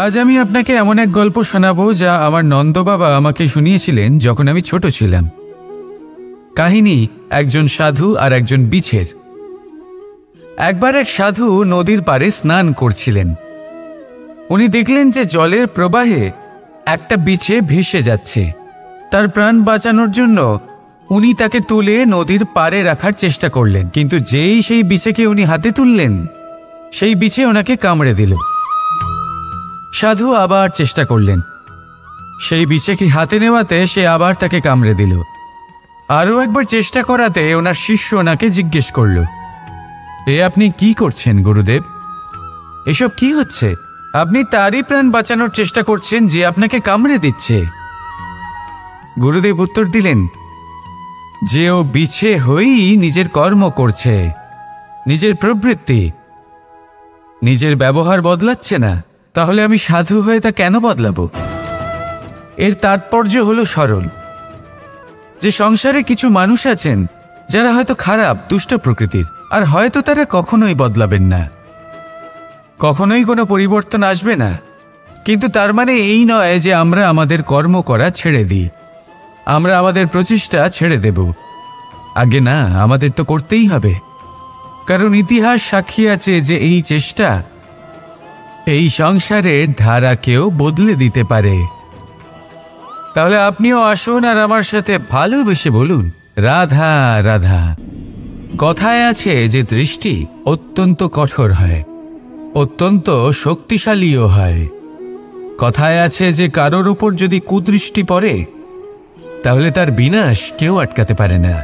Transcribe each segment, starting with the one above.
আজ আমি আপনাকে এমন এক গল্প শোনাবো যা আমার নন্দ বাবা আমাকে শুনিয়েছিলেন যখন আমি ছোট ছিলাম। কাহিনী একজন সাধু আর একজন বিছের। একবার এক সাধু নদীর পাড়ে স্নান করছিলেন। উনি দেখলেন যে জলের প্রবাহে একটা বিছে ভেসে যাচ্ছে। তার প্রাণ বাঁচানোর জন্য উনি তাকে তুলে নদীর পাড়ে রাখার চেষ্টা করলেন, কিন্তু যেই সেই বিছেকে উনি হাতে তুললেন, সেই বিছে ওনাকে কামড়ে দিল। সাধু আবার চেষ্টা করলেন, সেই বিছেকে হাতে নেওয়াতে সে আবার তাকে কামড়ে দিল। আরও একবার চেষ্টা করাতে ওনার শিষ্য ওনাকে জিজ্ঞেস করল, এ আপনি কি করছেন গুরুদেব? এসব কি হচ্ছে? আপনি তারই প্রাণ বাঁচানোর চেষ্টা করছেন যে আপনাকে কামড়ে দিচ্ছে। গুরুদেব উত্তর দিলেন যে ও বিছে হয়েই নিজের কর্ম করছে, নিজের প্রবৃত্তি, নিজের ব্যবহার বদলাচ্ছে না। তাহলে আমি সাধু হয়ে তা কেন বদলাবো? এর তাৎপর্য হলো সরল, যে সংসারে কিছু মানুষ আছেন যারা হয়তো খারাপ, দুষ্ট প্রকৃতির, আর হয়তো তারা কখনোই বদলাবেন না, কখনোই কোনো পরিবর্তন আসবে না। কিন্তু তার মানে এই নয় যে আমরা আমাদের কর্ম করা ছেড়ে দিই, আমরা আমাদের প্রচেষ্টা ছেড়ে দেব। আগে না, আমাদের তো করতেই হবে, কারণ ইতিহাস সাক্ষী আছে যে এই চেষ্টা এই সংসারের ধারাকেও বদলে দিতে পারে। তাহলে আপনিও আসুন আর আমার সাথে ভালোবেসে বলুন, রাধা রাধা। কথায় আছে যে দৃষ্টি অত্যন্ত কঠোর হয়, অত্যন্ত শক্তিশালীও হয়। কথায় আছে যে কারোর উপর যদি কুদৃষ্টি পড়ে তাহলে তার বিনাশ কেউ আটকাতে পারে না।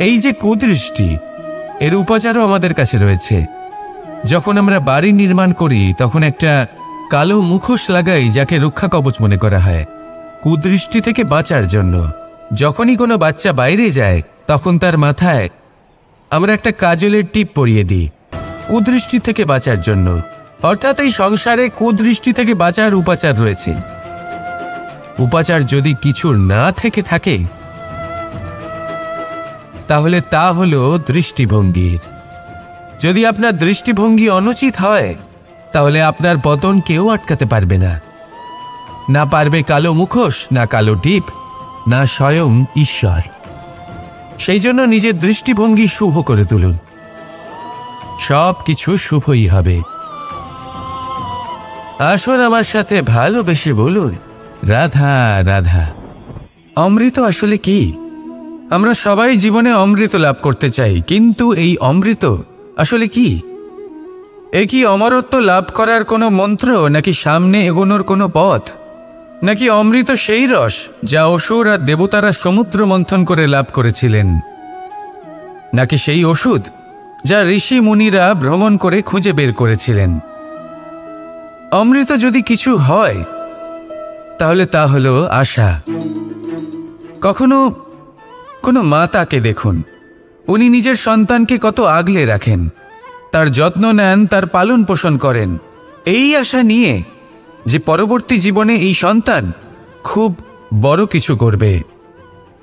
এই যে কুদৃষ্টি, এর উপচারও আমাদের কাছে রয়েছে। যখন আমরা বাড়ি নির্মাণ করি তখন একটা কালো মুখোশ লাগাই, যাকে রক্ষা কবচ মনে করা হয়, কুদৃষ্টি থেকে বাঁচার জন্য। যখনই কোনো বাচ্চা বাইরে যায় তখন তার মাথায় আমরা একটা কাজলের টিপ পরিয়ে দিই, কুদৃষ্টি থেকে বাঁচার জন্য। অর্থাৎ এই সংসারে কুদৃষ্টি থেকে বাঁচার উপাচার রয়েছে। উপাচার যদি কিছু না থেকে থাকে তাহলে তা হলো দৃষ্টিভঙ্গির। যদি আপনার দৃষ্টিভঙ্গি অনুচিত হয় তাহলে আপনার পতন কেউ আটকাতে পারবে না। না পারবে কালো মুখোশ, না কালো টিপ, না স্বয়ং ঈশ্বর। সেই জন্য নিজের দৃষ্টিভঙ্গি শুভ করে তুলুন, সব কিছু শুভই হবে। আসুন আমার সাথে ভালোবেসে বলুন, রাধা রাধা। অমৃত আসলে কি? আমরা সবাই জীবনে অমৃত লাভ করতে চাই, কিন্তু এই অমৃত আসলে কি? এ কি অমরত্ব লাভ করার কোনো মন্ত্র, নাকি সামনে এগোনোর কোনো পথ? নাকি অমৃত সেই রস যা অসুর আর দেবতারা সমুদ্র মন্থন করে লাভ করেছিলেন? নাকি সেই ওষুধ যা ঋষি মুনিরা ভ্রমণ করে খুঁজে বের করেছিলেন? অমৃত যদি কিছু হয় তাহলে তা হলো আশা। কখনো কোনো মাতাকে দেখুন, উনি নিজের সন্তানকে কত আগলে রাখেন, তার যত্ন নেন, তার পালন পোষণ করেন, এই আশা নিয়ে যে পরবর্তী জীবনে এই সন্তান খুব বড় কিছু করবে,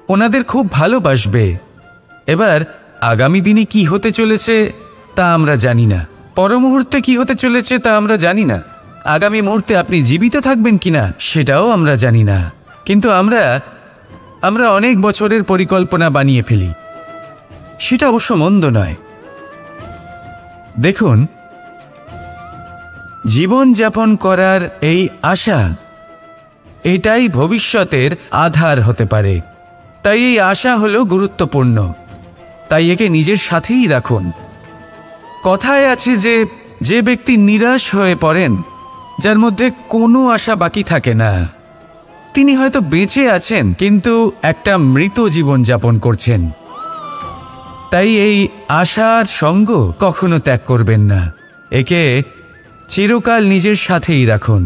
ওনাদের খুব ভালোবাসবে। এবার আগামী দিনে কি হতে চলেছে তা আমরা জানি না, পর মুহূর্তে কি হতে চলেছে তা আমরা জানি না, আগামী মুহূর্তে আপনি জীবিত থাকবেন কিনা সেটাও আমরা জানি না। কিন্তু আমরা অনেক বছরের পরিকল্পনা বানিয়ে ফেলি, সেটা অবশ্য মন্দ নয়। দেখুন, জীবন যাপন করার এই আশা, এটাই ভবিষ্যতের আধার হতে পারে। তাই এই আশা হলো গুরুত্বপূর্ণ, তাই একে নিজের সাথেই রাখুন। কথায় আছে যে যে ব্যক্তি নিরাশ হয়ে পড়েন, যার মধ্যে কোনো আশা বাকি থাকে না, তিনি হয়তো বেঁচে আছেন কিন্তু একটা মৃত জীবন যাপন করছেন। তাই এই আশার সঙ্গ কখনো ত্যাগ করবেন না, একে চিরকাল নিজের সাথেই রাখুন।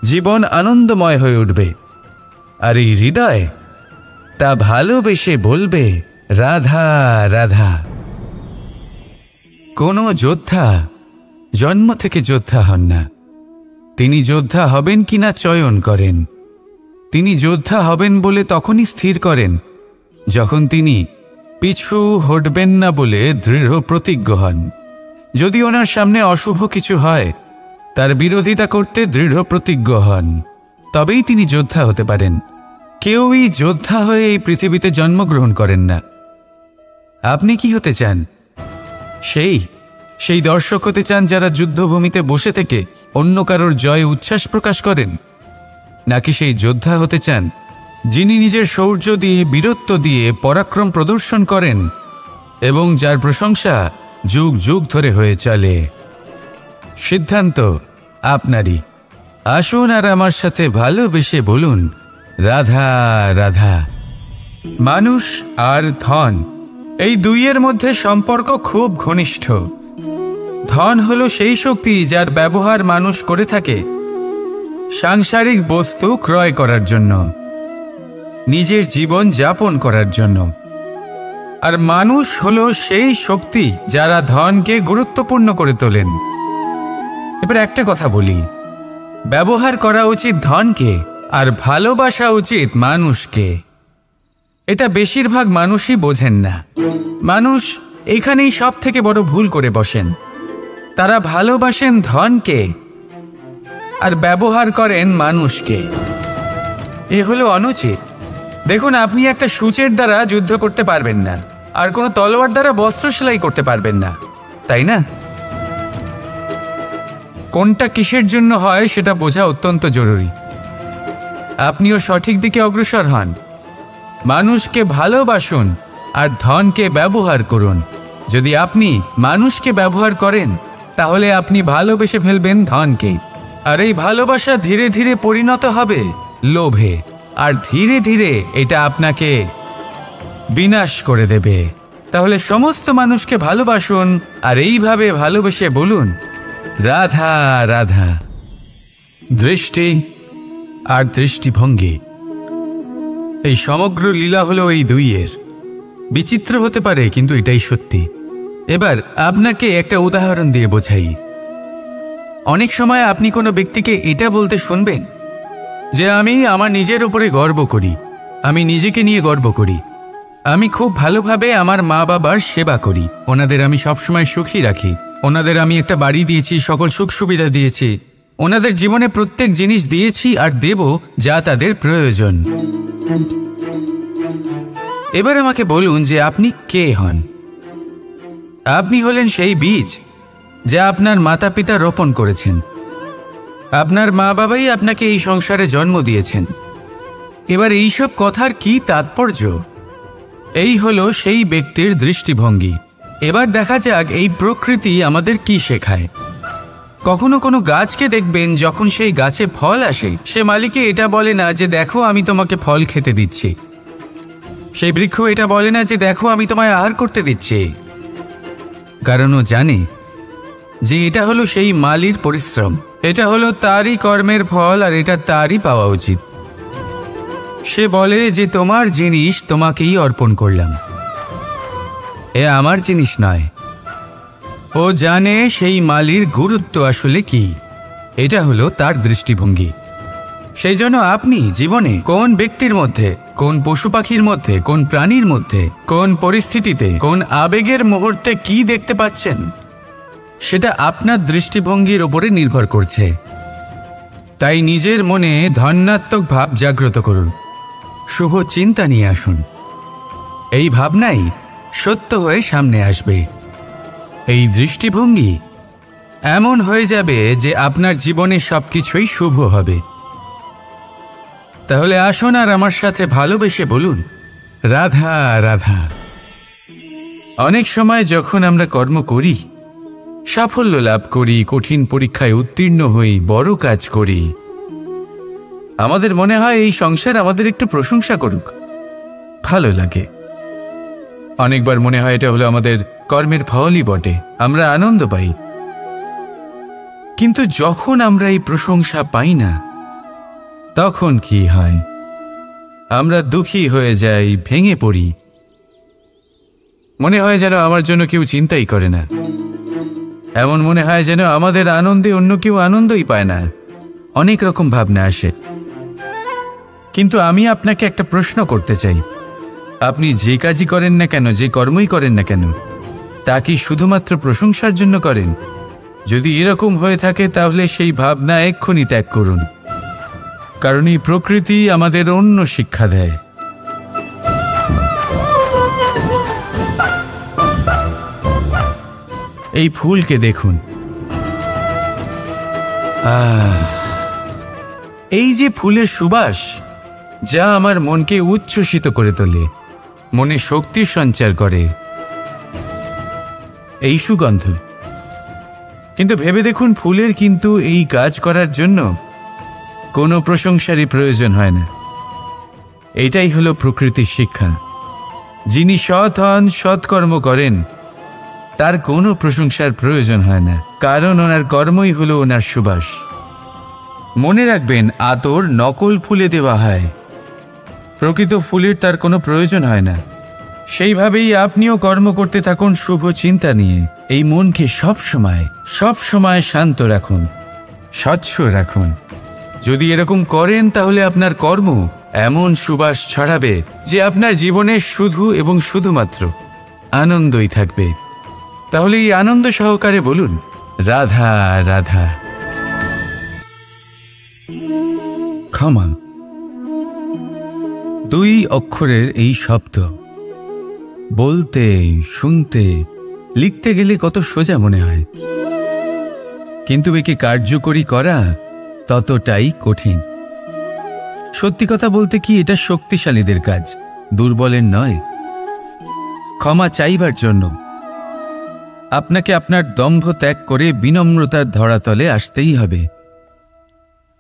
জীবন আনন্দময় হয়ে উঠবে, আর এই হৃদয় তা ভালোবেসে বলবে, রাধা রাধা। কোনো যোদ্ধা জন্ম থেকে যোদ্ধা হন না, তিনি যোদ্ধা হবেন কিনা চয়ন করেন। তিনি যোদ্ধা হবেন বলে তখনই স্থির করেন যখন তিনি পিছু হটবেন না বলে দৃঢ় প্রতিজ্ঞ হন। যদি ওনার সামনে অশুভ কিছু হয় তার বিরোধিতা করতে দৃঢ় প্রতিজ্ঞ হন, তবেই তিনি যোদ্ধা হতে পারেন। কেউই যোদ্ধা হয়ে এই পৃথিবীতে জন্মগ্রহণ করেন না। আপনি কি হতে চান? সেই দর্শক হতে চান যারা যুদ্ধভূমিতে বসে থেকে অন্য কারোর জয়ে উচ্ছ্বাস প্রকাশ করেন, নাকি সেই যোদ্ধা হতে চান যিনি নিজের শৌর্য দিয়ে, বীরত্ব দিয়ে পরাক্রম প্রদর্শন করেন এবং যার প্রশংসা যুগ যুগ ধরে হয়ে চলে? সিদ্ধান্ত আপনারই। আসুন আর আমার সাথে ভালোবেসে বলুন, রাধা রাধা। মানুষ আর ধন, এই দুইয়ের মধ্যে সম্পর্ক খুব ঘনিষ্ঠ। ধন হলো সেই শক্তি যার ব্যবহার মানুষ করে থাকে সাংসারিক বস্তু ক্রয় করার জন্য, নিজের জীবন যাপন করার জন্য। আর মানুষ হলো সেই শক্তি যারা ধনকে গুরুত্বপূর্ণ করে তোলেন। এবার একটা কথা বলি, ব্যবহার করা উচিত ধনকে আর ভালোবাসা উচিত মানুষকে। এটা বেশিরভাগ মানুষই বোঝেন না। মানুষ এখানেই সব থেকে বড় ভুল করে বসেন। তারা ভালোবাসেন ধনকে আর ব্যবহার করেন মানুষকে। এ হলো অনুচিত। দেখুন, আপনি একটা সূচের দ্বারা যুদ্ধ করতে পারবেন না, আর কোনো তলোয়ার দ্বারা বস্ত্র সেলাই করতে পারবেন না, তাই না? কোনটা কিসের জন্য হয় সেটা বোঝা অত্যন্ত জরুরি। আপনিও সঠিক দিকে অগ্রসর হন। মানুষকে ভালোবাসুন আর ধনকে ব্যবহার করুন। যদি আপনি মানুষকে ব্যবহার করেন তাহলে আপনি ভালোবেসে ফেলবেন ধনকে, আর এই ভালোবাসা ধীরে ধীরে পরিণত হবে লোভে, আর ধীরে ধীরে এটা আপনাকে বিনাশ করে দেবে। তাহলে সমস্ত মানুষকে ভালোবাসুন আর এইভাবে ভালোবেসে বলুন, রাধা রাধা। দৃষ্টি আর দৃষ্টিভঙ্গি, এই সমগ্র লীলা হলো এই দুইয়ের। বিচিত্র হতে পারে, কিন্তু এটাই সত্যি। এবার আপনাকে একটা উদাহরণ দিয়ে বোঝাই। অনেক সময় আপনি কোনো ব্যক্তিকে এটা বলতে শুনবেন যে আমি আমার নিজের উপরে গর্ব করি, আমি নিজেকে নিয়ে গর্ব করি, আমি খুব ভালোভাবে আমার মা বাবার সেবা করি, ওনাদের আমি সবসময় সুখী রাখি, ওনাদের আমি একটা বাড়ি দিয়েছি, সকল সুখ সুবিধা দিয়েছি, ওনাদের জীবনে প্রত্যেক জিনিস দিয়েছি আর দেব যা তাদের প্রয়োজন। এবার আমাকে বলুন যে আপনি কে হন? আপনি হলেন সেই বীজ যা আপনার মাতা পিতা রোপণ করেছেন। আপনার মা বাবাই আপনাকে এই সংসারে জন্ম দিয়েছেন। এবার এইসব কথার কি তাৎপর্য? এই হলো সেই ব্যক্তির দৃষ্টিভঙ্গি। এবার দেখা যাক এই প্রকৃতি আমাদের কি শেখায়। কখনো কোনো গাছকে দেখবেন, যখন সেই গাছে ফল আসে, সে মালিকে এটা বলে না যে দেখো আমি তোমাকে ফল খেতে দিচ্ছি। সেই বৃক্ষ এটা বলে না যে দেখো আমি তোমায় আহার করতে দিচ্ছি, কারণ ও জানে যে এটা হলো সেই মালির পরিশ্রম, এটা হলো তারই কর্মের ফল, আর এটা তারই পাওয়া উচিত। সে বলে যে তোমার জিনিস তোমাকেই অর্পণ করলাম, এ আমার জিনিস নয়। ও জানে সেই মালির গুরুত্ব আসলে কি। এটা হলো তার দৃষ্টিভঙ্গি। সেই জন্য আপনি জীবনে কোন ব্যক্তির মধ্যে, কোন পশু পাখির মধ্যে, কোন প্রাণীর মধ্যে, কোন পরিস্থিতিতে, কোন আবেগের মুহূর্তে কি দেখতে পাচ্ছেন, সেটা আপনার দৃষ্টিভঙ্গির ওপরে নির্ভর করছে। তাই নিজের মনে ধন্যাত্মক ভাব জাগ্রত করুন, শুভ চিন্তা নিয়ে আসুন। এই ভাবনাই সত্য হয়ে সামনে আসবে। এই দৃষ্টিভঙ্গি এমন হয়ে যাবে যে আপনার জীবনে সবকিছুই শুভ হবে। তাহলে আসুন আর আমার সাথে ভালোবেসে বলুন, রাধা রাধা। অনেক সময় যখন আমরা কর্ম করি, সাফল্য লাভ করি, কঠিন পরীক্ষায় উত্তীর্ণ হই, বড় কাজ করি, আমাদের মনে হয় এই সংসার আমাদের একটু প্রশংসা করুক, ভালো লাগে। অনেকবার মনে হয় এটা হলো আমাদের কর্মের ফলই বটে, আমরা আনন্দ পাই। কিন্তু যখন আমরা এই প্রশংসা পাই না, তখন কি হয়? আমরা দুঃখী হয়ে যাই, ভেঙে পড়ি। মনে হয় যেন আমার জন্য কেউ চিন্তাই করে না, এমন মনে হয় যেন আমাদের আনন্দে অন্য কেউ আনন্দই পায় না। অনেক রকম ভাবনা আসে। কিন্তু আমি আপনাকে একটা প্রশ্ন করতে চাই, আপনি যে কাজই করেন না কেন, যে কর্মই করেন না কেন, তা কি শুধুমাত্র প্রশংসার জন্য করেন, যদি এরকম হয়ে থাকে তাহলে সেই ভাবনা এক্ষুনি ত্যাগ করুন, কারণ এই প্রকৃতি আমাদের অন্য শিক্ষা দেয়। এই ফুলকে দেখুন, এই যে ফুলের সুবাস, যা আমার মনকে উচ্ছ্বসিত করে তোলে, মনে শক্তির সঞ্চার করে, এই সুগন্ধ। কিন্তু ভেবে দেখুন, ফুলের কিন্তু এই কাজ করার জন্য কোনো প্রশংসারই প্রয়োজন হয় না। এটাই হলো প্রকৃতির শিক্ষা। যিনি সৎ হন, সৎকর্ম করেন, তার কোনো প্রশংসার প্রয়োজন হয় না, কারণ ওনার কর্মই হলো ওনার সুবাস। মনে রাখবেন, আতর নকল ফুলে দেওয়া হয়, প্রকৃত ফুলের তার কোনো প্রয়োজন হয় না। সেইভাবেই আপনিও কর্ম করতে থাকুন শুভ চিন্তা নিয়ে। এই মনকে সব সময় শান্ত রাখুন, স্বচ্ছ রাখুন। যদি এরকম করেন তাহলে আপনার কর্ম এমন সুবাস ছড়াবে যে আপনার জীবনে শুধু এবং শুধুমাত্র আনন্দই থাকবে। তাহলে এই আনন্দ সহকারে বলুন, রাধা রাধা। ক্ষমা, 2 অক্ষরের এই শব্দ বলতে, শুনতে, লিখতে গেলে কত সোজা মনে হয়, কিন্তু একে কার্যকরী করা ততটাই কঠিন। সত্যি কথা বলতে কি, এটা শক্তিশালীদের কাজ, দুর্বলের নয়। ক্ষমা চাইবার জন্য আপনাকে আপনার দম্ভ ত্যাগ করে বিনম্রতার ধরাতলে আসতেই হবে।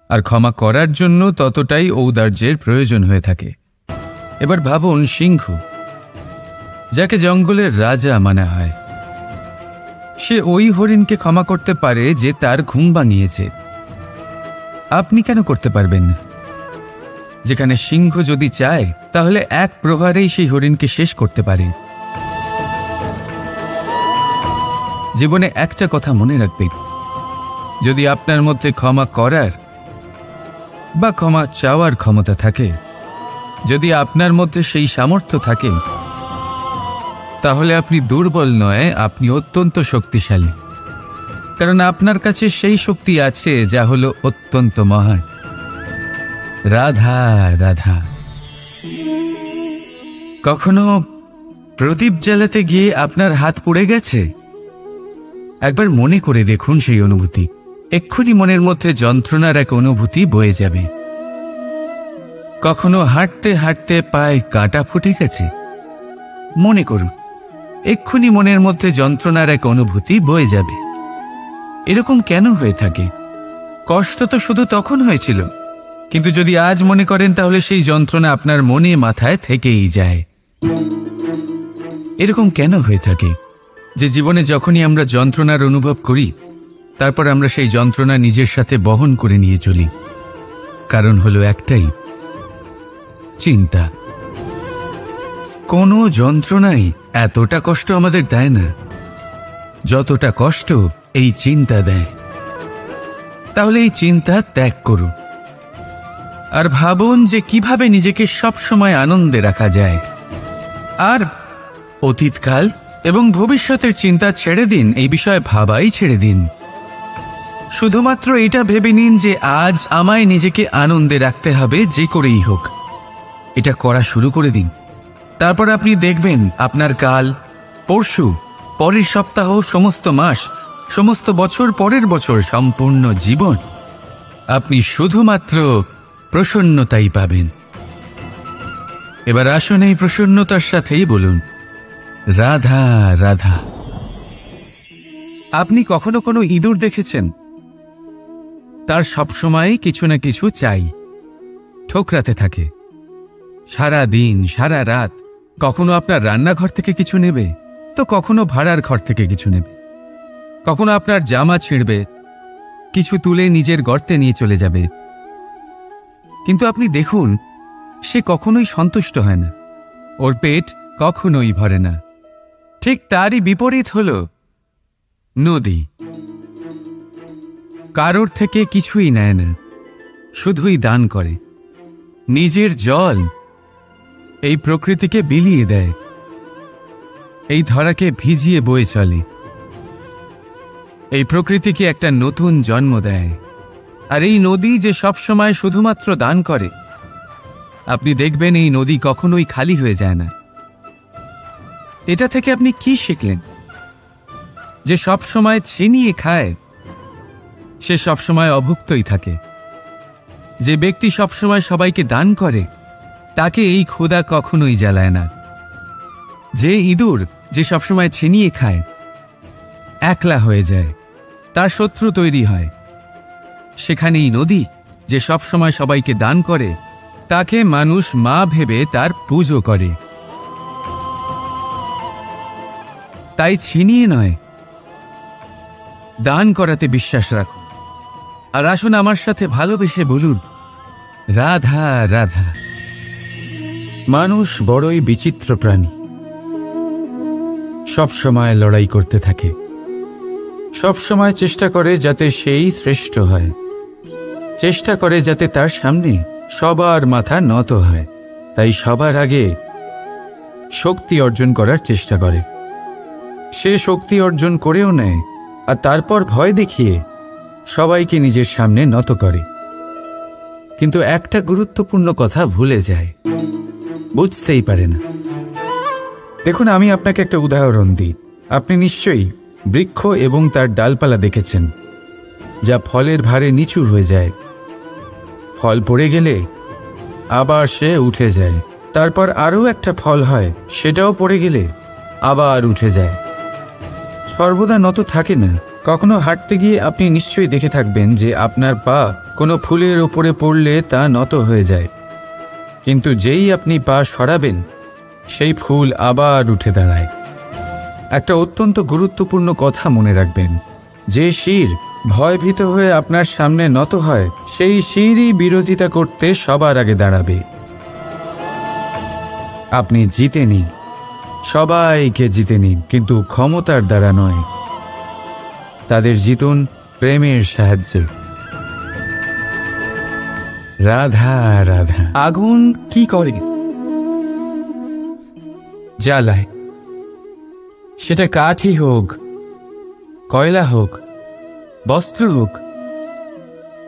আর ক্ষমা করার জন্য ততটাই ঔদার্যের প্রয়োজন হয়ে থাকে। এবার ভাবুন, সিংহ, যাকে জঙ্গলের রাজা মানা হয়, সে ওই হরিণকে ক্ষমা করতে পারে যে তার ঘুম ভাঙিয়েছে। আপনি কেন করতে পারবেন না? যেখানে সিংহ যদি চায় তাহলে এক প্রহারেই সেই হরিণকে শেষ করতে পারে। জীবনে একটা কথা মনে রাখবেন, যদি আপনার মধ্যে ক্ষমা করার বা ক্ষমা চাওয়ার ক্ষমতা থাকে, যদি আপনার মধ্যে সেই সামর্থ্য থাকে, তাহলে আপনি দুর্বল নয়, আপনি অত্যন্ত শক্তিশালী। কারণ আপনার কাছে সেই শক্তি আছে যা হলো অত্যন্ত মহান। রাধা রাধা। কখনো প্রদীপ জ্বালাতে গিয়ে আপনার হাত পুড়ে গেছে? একবার মনে করে দেখুন সেই অনুভূতি। এক্ষুনি মনের মধ্যে যন্ত্রণার এক অনুভূতি বয়ে যাবে। কখনো হাঁটতে হাঁটতে পায়ে কাঁটা ফুটে গেছে? মনে করুন, এক্ষুনি মনের মধ্যে যন্ত্রণার এক অনুভূতি বয়ে যাবে। এরকম কেন হয়ে থাকে? কষ্ট তো শুধু তখন হয়েছিল, কিন্তু যদি আজ মনে করেন তাহলে সেই যন্ত্রণা আপনার মনে মাথায় থেকেই যায়। এরকম কেন হয়ে থাকে যে জীবনে যখনই আমরা যন্ত্রণার অনুভব করি, তারপর আমরা সেই যন্ত্রণা নিজের সাথে বহন করে নিয়ে চলি? কারণ হলো একটাই, চিন্তা। কোনো যন্ত্রণাই এতটা কষ্ট আমাদের দেয় না যতটা কষ্ট এই চিন্তা দেয়। তাহলে এই চিন্তা ত্যাগ করুন আর ভাবুন যে কিভাবে নিজেকে সবসময় আনন্দে রাখা যায়। আর অতীতকাল এবং ভবিষ্যতের চিন্তা ছেড়ে দিন, এই বিষয়ে ভাবাই ছেড়ে দিন। শুধুমাত্র এটা ভেবে নিন যে আজ আমায় নিজেকে আনন্দে রাখতে হবে, যে করেই হোক। এটা করা শুরু করে দিন। তারপর আপনি দেখবেন আপনার কাল, পরশু, পরের সপ্তাহ, সমস্ত মাস, সমস্ত বছর, পরের বছর, সম্পূর্ণ জীবন আপনি শুধুমাত্র প্রসন্নতাই পাবেন। এবার আসুন এই প্রসন্নতার সাথেই বলুন, রাধা রাধা। আপনি কখনো কোনো ইঁদুর দেখেছেন? তার সবসময় কিছু না কিছু চাই, ঠোকরাতে থাকে সারা দিন সারা রাত। কখনো আপনার রান্নাঘর থেকে কিছু নেবে, তো কখনো ভাড়ার ঘর থেকে কিছু নেবে। কখনো আপনার জামা ছিঁড়বে, কিছু তুলে নিজের গর্তে নিয়ে চলে যাবে। কিন্তু আপনি দেখুন, সে কখনোই সন্তুষ্ট হয় না, ওর পেট কখনোই ভরে না। ঠিক তারই বিপরীত হল নদী। কারোর থেকে কিছুই নেয় না, শুধুই দান করে। নিজের জল এই প্রকৃতিকে বিলিয়ে দেয়, এই ধরাকে ভিজিয়ে বয়ে চলে। এই প্রকৃতিকে একটা নতুন জন্ম দেয়। আর এই নদী যে সবসময় শুধুমাত্র দান করে, আপনি দেখবেন এই নদী কখনোই খালি হয়ে যায় না। এটা থেকে আপনি কি শিখলেন? যে সবসময় ছিনিয়ে খায় সে সবসময় অভুক্তই থাকে। যে ব্যক্তি সবসময় সবাইকে দান করে তাকে এই ক্ষুধা কখনোই জ্বালায় না। যে ইঁদুর যে সবসময় ছিনিয়ে খায় একলা হয়ে যায়, তার শত্রু তৈরি হয়। সেখানেই নদী যে সবসময় সবাইকে দান করে তাকে মানুষ মা ভেবে তার পুজো করে। তাই ছিনিয়ে নয়, দান করাতে বিশ্বাস রাখুন। আর আসুন আমার সাথে ভালোবেসে বলুন, রাধা রাধা। মানুষ বড়ই বিচিত্র প্রাণী। সব সময় লড়াই করতে থাকে, সব সময় চেষ্টা করে যাতে সেই শ্রেষ্ঠ হয়, চেষ্টা করে যাতে তার সামনে সবার মাথা নত হয়। তাই সবার আগে শক্তি অর্জন করার চেষ্টা করে। সে শক্তি অর্জন করেও নেয় আর তারপর ভয় দেখিয়ে সবাইকে নিজের সামনে নত করে। কিন্তু একটা গুরুত্বপূর্ণ কথা ভুলে যায়, বুঝতেই পারে না। দেখুন, আমি আপনাকে একটা উদাহরণ দিই। আপনি নিশ্চয়ই বৃক্ষ এবং তার ডালপালা দেখেছেন, যা ফলের ভারে নিচু হয়ে যায়। ফল পড়ে গেলে আবার সে উঠে যায়, তারপর আরও একটা ফল হয়, সেটাও পড়ে গেলে আবার উঠে যায়। সর্বদা নত থাকে না। কখনো হাঁটতে গিয়ে আপনি নিশ্চয়ই দেখে থাকবেন যে আপনার পা কোনো ফুলের ওপরে পড়লে তা নত হয়ে যায়, কিন্তু যেই আপনি পা সরাবেন সেই ফুল আবার উঠে দাঁড়ায়। একটা অত্যন্ত গুরুত্বপূর্ণ কথা মনে রাখবেন, যে শির ভয়ভীত হয়ে আপনার সামনে নত হয় সেই শিরই বিরোধিতা করতে সবার আগে দাঁড়াবে। আপনি জিতে নিন, সবাইকে জিতে নিন, কিন্তু ক্ষমতার দ্বারা নয়। তাদের জিতুন প্রেমের সাহায্যে। রাধা রাধা। আগুন কি করে? জ্বালায়। সেটা কাঠই হোক, কয়লা হোক, বস্ত্র হোক,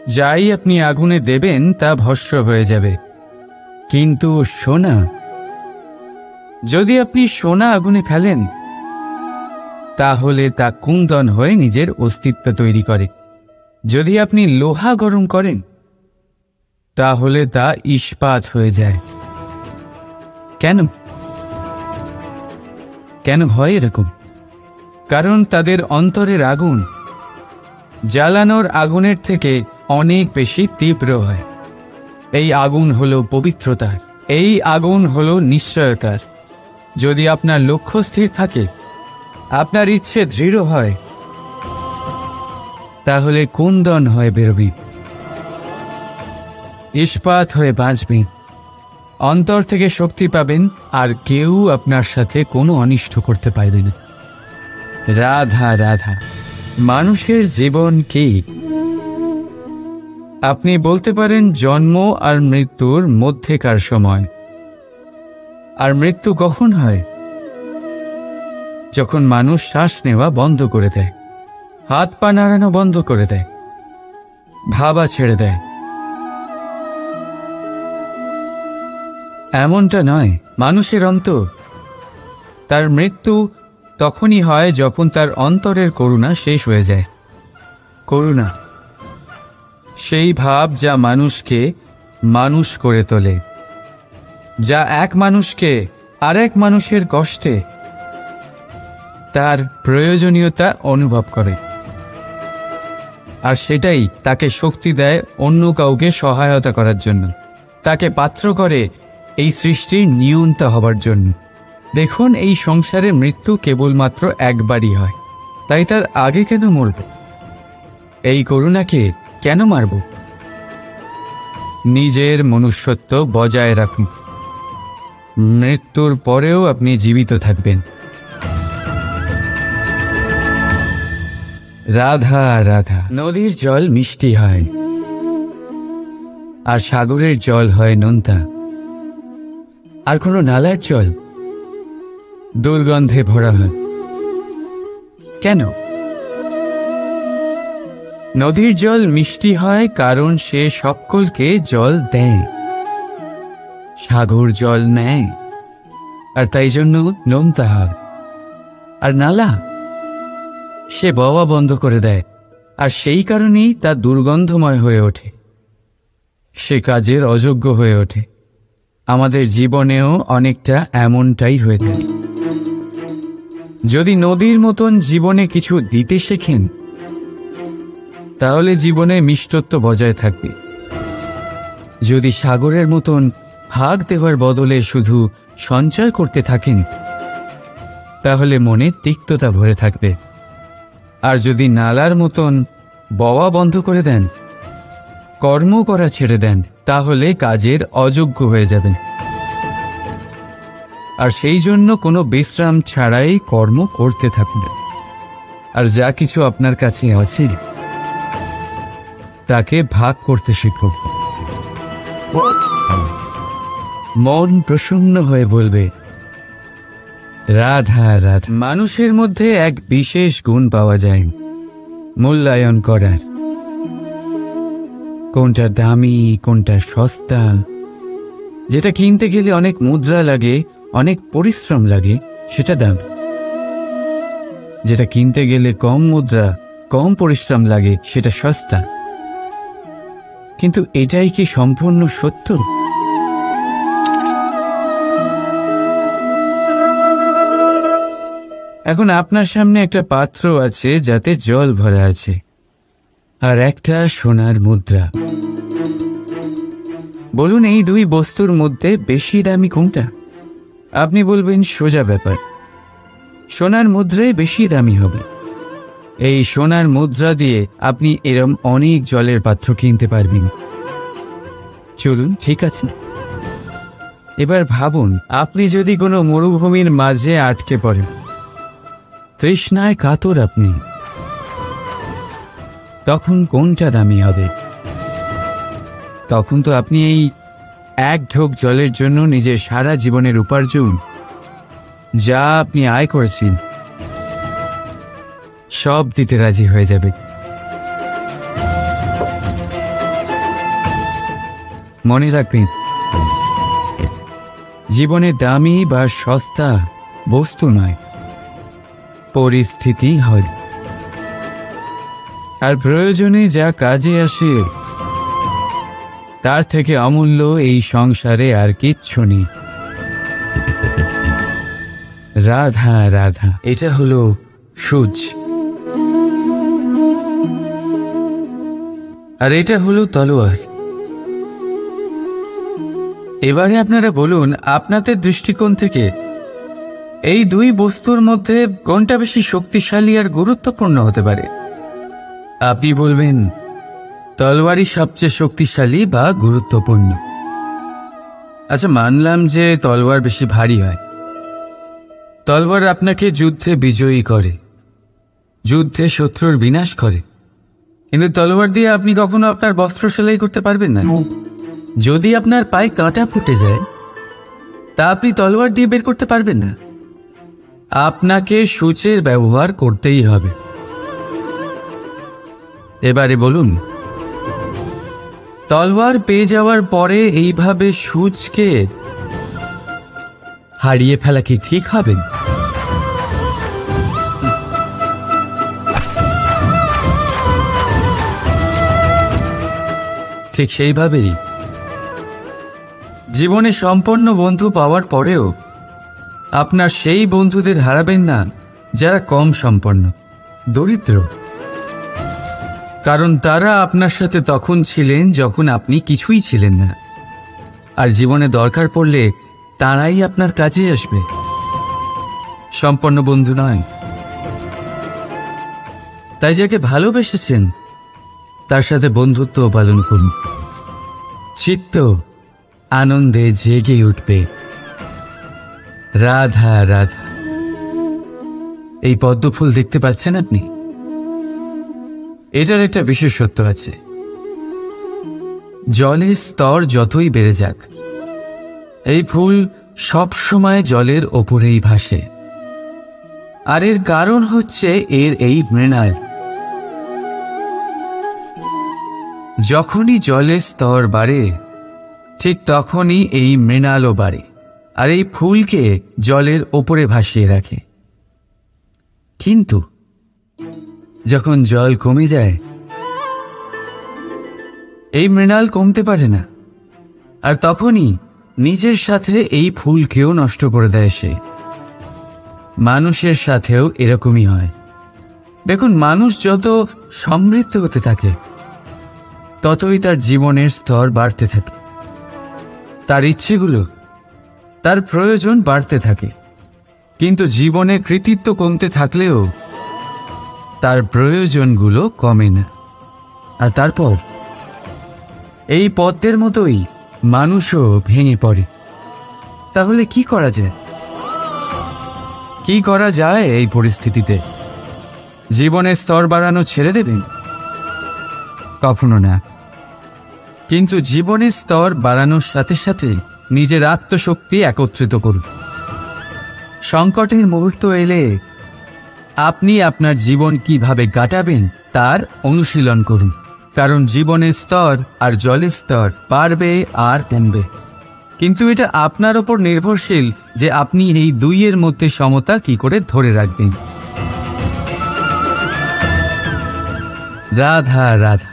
যাই আপনি আগুনে দেবেন তা ভস্ম হয়ে যাবে। কিন্তু সোনা, যদি আপনি সোনা আগুনে ফেলেন তাহলে তা কুন্দন হয়ে নিজের অস্তিত্ব তৈরি করে। যদি আপনি লোহা গরম করেন তাহলে তা ইস্পাত হয়ে যায়। কেন কেন হয় এরকম? কারণ তাদের অন্তরের আগুন জ্বালানোর আগুনের থেকে অনেক বেশি তীব্র হয়। এই আগুন হলো পবিত্রতার, এই আগুন হলো নিশ্চয়তার। যদি আপনার লক্ষ্য স্থির থাকে, আপনার ইচ্ছে দৃঢ় হয়, তাহলে কুন্দন হয়ে বেরোবেন, ইস্পাত হয়ে বাঁচবেন, অন্তর থেকে শক্তি পাবেন, আর কেউ আপনার সাথে কোনো অনিষ্ট করতে পারবে না। রাধা রাধা। মানুষের জীবন কি? আপনি বলতে পারেন জন্ম আর মৃত্যুর মধ্যেকার সময়। আর মৃত্যু কখন হয়? যখন মানুষ শ্বাস নেওয়া বন্ধ করে দেয়, হাত পা নাড়ানো বন্ধ করে দেয়, ভাবা ছেড়ে দেয়। এমনটা নয়। মানুষের অন্তর, তার মৃত্যু তখনই হয় যখন তার অন্তরের করুণা শেষ হয়ে যায়। করুণা সেই ভাব যা মানুষকে মানুষ করে তোলে, যা এক মানুষকে আরেক মানুষের কষ্টে তার প্রয়োজনীয়তা অনুভব করে, আর সেটাই তাকে শক্তি দেয় অন্য কাউকে সহায়তা করার জন্য, তাকে পাত্র করে এই সৃষ্টির নিয়ন্তা হবার জন্য। দেখুন, এই সংসারে মৃত্যু কেবলমাত্র একবারই হয়, তাই তার আগে কেন মরব? এই করুণাকে কেন মারব? নিজের মনুষ্যত্ব বজায় রাখুন। মৃত্যুর পরেও আপনি জীবিত থাকবেন। রাধা রাধা। নদীর জল মিষ্টি হয় আর সাগরের জল হয় নোনতা, আর কোনো নালার জল দুর্গন্ধে ভরা হয়। কেন? নদীর জল মিষ্টি হয় কারণ সে সকলকে জল দেয়, সাগর জল নেয় আর তাই জন্য নোনতা হয়। আর নালা সে বওয়া বন্ধ করে দেয় আর সেই কারণেই তা দুর্গন্ধময় হয়ে ওঠে, সে কাজের অযোগ্য হয়ে ওঠে। আমাদের জীবনেও অনেকটা এমনটাই হয়ে থাকে। যদি নদীর মতন জীবনে কিছু দিতে শেখেন তাহলে জীবনে মিষ্টত্ব বজায় থাকবে। যদি সাগরের মতন ভাগ দেওয়ার বদলে শুধু সঞ্চয় করতে থাকেন তাহলে মনে তিক্ততা ভরে থাকবে। আর যদি নালার মতন বওয়া বন্ধ করে দেন, কর্ম করা ছেড়ে দেন, তাহলে কাজের অযোগ্য হয়ে যাবেন। আর সেই জন্য কোনো বিশ্রাম ছাড়াই কর্ম করতে থাকুন। আর যা কিছু আপনার কাছে আছে তাকে ভাগ করতে শিখুন। মন প্রসন্ন হয়ে বলবে রাধা রাধা। মানুষের মধ্যে এক বিশেষ গুণ পাওয়া যায় মূল্যায়ন করার। কোনটা দামি, কোনটা সস্তা, যেটা কিনতে গেলে অনেক মুদ্রা লাগে, অনেক পরিশ্রম লাগে, সেটা দাম। যেটা কিনতে গেলে কম মুদ্রা, কম পরিশ্রম লাগে, সেটা সস্তা। কিন্তু এটাই কি সম্পূর্ণ সত্য? এখন আপনার সামনে একটা পাত্র আছে যাতে জল ভরা আছে, আর একটা সোনার মুদ্রা। বলুন এই দুই বস্তুর মধ্যে বেশি দামি কোনটা? আপনি বলবেন সোজা ব্যাপার, সোনার মুদ্রাই বেশি দামি হবে। এই সোনার মুদ্রা দিয়ে আপনি এরম অনেক জলের পাত্র কিনতে পারবেন। চলুন, ঠিক আছে। এবার ভাবুন, আপনি যদি কোনো মরুভূমির মাঝে আটকে পড়েন, তৃষ্ণায় কাতর আপনি, তখন কোনটা দামি হবে? তখন তো আপনি এই এক ঢোক জলের জন্য নিজের সারা জীবনের উপার্জন, যা আপনি আয় করেছেন, সব দিতে রাজি হয়ে যাবে। মনে রাখবেন, জীবনে দামি বা সস্তা বস্তু নয়, পরিস্থিতি হয়। আর প্রয়োজনে যা কাজে আসে তার থেকে অমূল্য এই সংসারে আর কিচ্ছু নেই। রাধা রাধা। এটা হলো সূর্য, আর এটা হলো তলোয়ার। এবারে আপনারা বলুন, আপনাদের দৃষ্টিকোণ থেকে এই দুই বস্তুর মধ্যে কোনটা বেশি শক্তিশালী আর গুরুত্বপূর্ণ হতে পারে? আপনি বলবেন তলোয়ারই সবচেয়ে শক্তিশালী বা গুরুত্বপূর্ণ। আচ্ছা, মানলাম যে তলোয়ার বেশি ভারী হয়। তলোয়ার আপনাকে যুদ্ধে বিজয়ী করে, যুদ্ধে শত্রুর বিনাশ করে, কিন্তু তলোয়ার দিয়ে আপনি কখনো আপনার বস্ত্র সেলাই করতে পারবেন না। যদি আপনার পায়ে কাঁটা ফুটে যায়, তা আপনি তলোয়ার দিয়ে বের করতে পারবেন না। আপনাকে সূচের ব্যবহার করতেই হবে। এবারে বলুন, তলোয়ার পেয়ে যাওয়ার পরে এইভাবে সূচকে হারিয়ে ফেলা কি ঠিক হবে? ঠিক সেইভাবেই জীবনে সম্পন্ন বন্ধু পাওয়ার পরেও আপনার সেই বন্ধুদের হারাবেন না যারা কম সম্পন্ন, দরিদ্র। কারণ তারা আপনার সাথে তখন ছিলেন যখন আপনি কিছুই ছিলেন না, আর জীবনে দরকার পড়লে তারাই আপনার কাজে আসবে, সম্পন্ন বন্ধু নয়। তাই যাকে ভালোবেসেছেন তার সাথে বন্ধুত্ব পালন করুন। চিত্ত আনন্দে জেগে উঠবে। রাধা রাধা। এই পদ্মফুল দেখতে পাচ্ছেন আপনি? এটার একটা বিশেষত্ব আছে। জলের স্তর যতই বেড়ে যাক, এই ফুল সব সময় জলের ওপরেই ভাসে। আর এর কারণ হচ্ছে এর এই মৃণাল। যখনই জলের স্তর বাড়ে ঠিক তখনই এই মৃণালও বাড়ে আর এই ফুলকে জলের ওপরে ভাসিয়ে রাখে। কিন্তু যখন জল কমে যায় এই মৃণাল কমতে পারে না, আর তখনই নিজের সাথে এই ফুলকেও নষ্ট করে দেয় সে। মানুষের সাথেও এরকমই হয়। দেখুন, মানুষ যত সমৃদ্ধ হতে থাকে ততই তার জীবনের স্তর বাড়তে থাকে, তার ইচ্ছেগুলো, তার প্রয়োজন বাড়তে থাকে। কিন্তু জীবনে কৃতিত্ব কমতে থাকলেও তার প্রয়োজনগুলো কমে না। আর তারপর এই পদ্মের মতোই মানুষও ভেঙে পড়ে। তাহলে কি করা যায়? কি করা যায় এই পরিস্থিতিতে? জীবনের স্তর বাড়ানো ছেড়ে দেবেন? কখনো না। কিন্তু জীবনের স্তর বাড়ানোর সাথে সাথে নিজের আত্মশক্তি একত্রিত করুন। সংকটের মুহূর্ত এলে আপনি আপনার জীবন কিভাবে কাটাবেন তার অনুশীলন করুন, কারণ জীবনের স্তর আর জলের স্তর বাড়বে আর কমবে। কিন্তু এটা আপনার ওপর নির্ভরশীল যে আপনি এই দুইয়ের মধ্যে সমতা কি করে ধরে রাখবেন। রাধা রাধা।